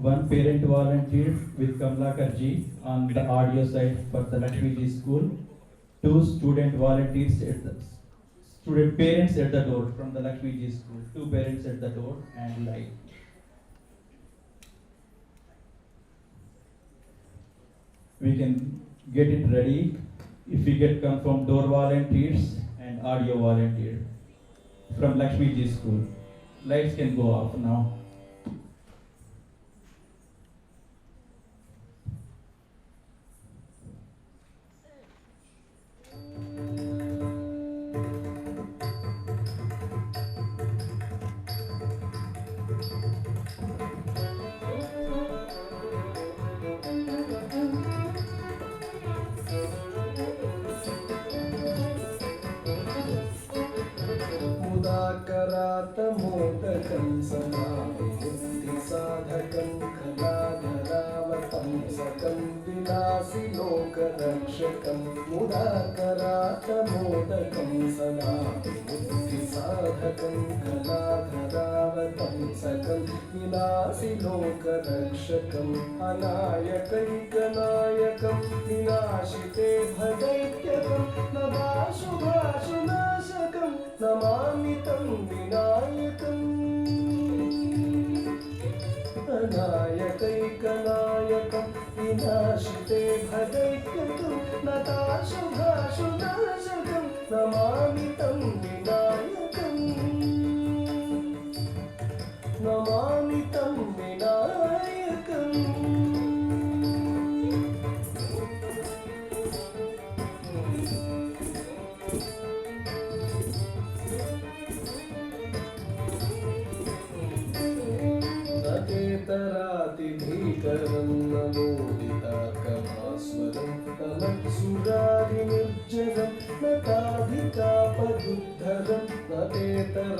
one parent volunteer with Kamla Karji on the audio side for the Lakshmi Ji school, two student volunteers at the student parents at the door from the Lakshmi Ji school, two parents at the door and light. We can get it ready if we get come from door volunteers and audio volunteer from Lakshmi Ji school. Lights can go off now. करातमोदकं समाधिसाधकं कलाधरावतं सकं विलासिलोकरक्षकं मुदाकरातमोदकं समाधिसाधकं कलाधरावतं सकं विलासिलोकरक्षकम् अनायकैकनायकं विनाशिते भदैत्यकं नभाशुभाशुनाशकं Namami तं विनायकम् अनायकैकनायकं विनाशिते भदैत्यकं नताशुभाशुनाशकं नमामि तं विनायकम् नमामि तं विनायकम् तरातिभीकरं नमोदिताकभास्वरं तमत्सुरादिनिर्जरं नताधिकापदुद्धरं नतेतरातिभीकरं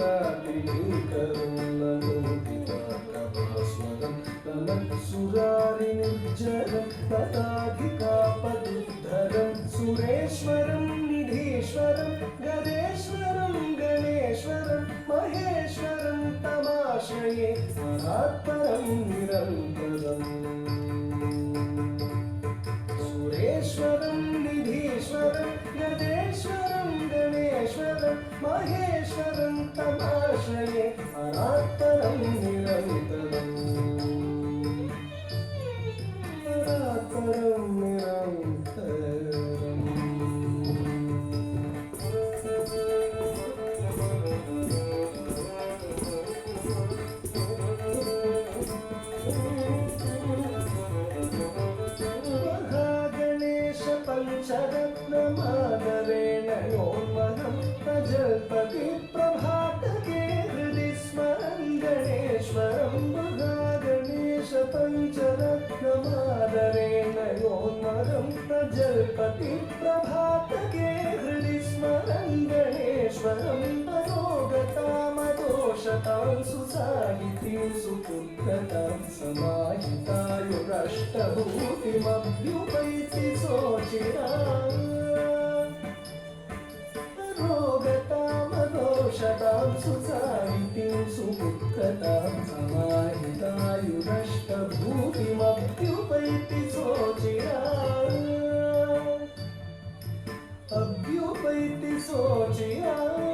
नमोदिताकभास्वरं तमत्सुरादिनिर्जरं नताधिकापदुद्धरं सुरेश्वरं निधीश्वरं गदेश्वरं गणेश्वरं महेश्वरं तमाश्रये परात्परं निरन्तरम् सुरेश्वरं निधीश्वरं गदेश्वरं गणेश्वरं महेश्वरं तमाश्रये परात्परं निरन्तरम् परात्परं निरन्तरम् पंचरत्नमादरेण योन्महं प्रजल्पति प्रभातके हृदि स्मरं गणेश्वरं महागणेश पंचरत्नमादरेण योन्महं प्रजल्पति प्रभातके हृदि स्मरं गणेश्वरं मनोगतामदोषतां सुसाहितीं सुपुत्रतां समाहितायुरष्टभूतिमभ्युपैति सोचिराम् रोगतामदोषतां सुसाहितीं सुपुत्रतां समाहितायुरष्टभूतिमभ्युपैति सोचिराम् अभ्युपैति सोचिराम्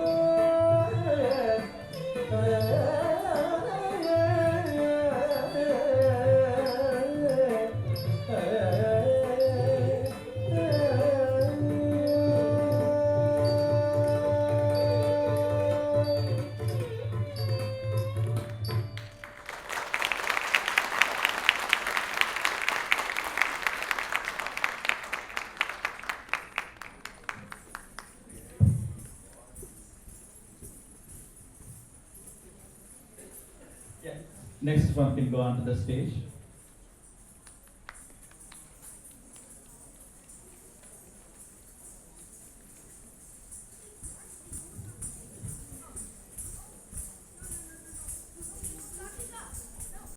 Next one can go onto the stage.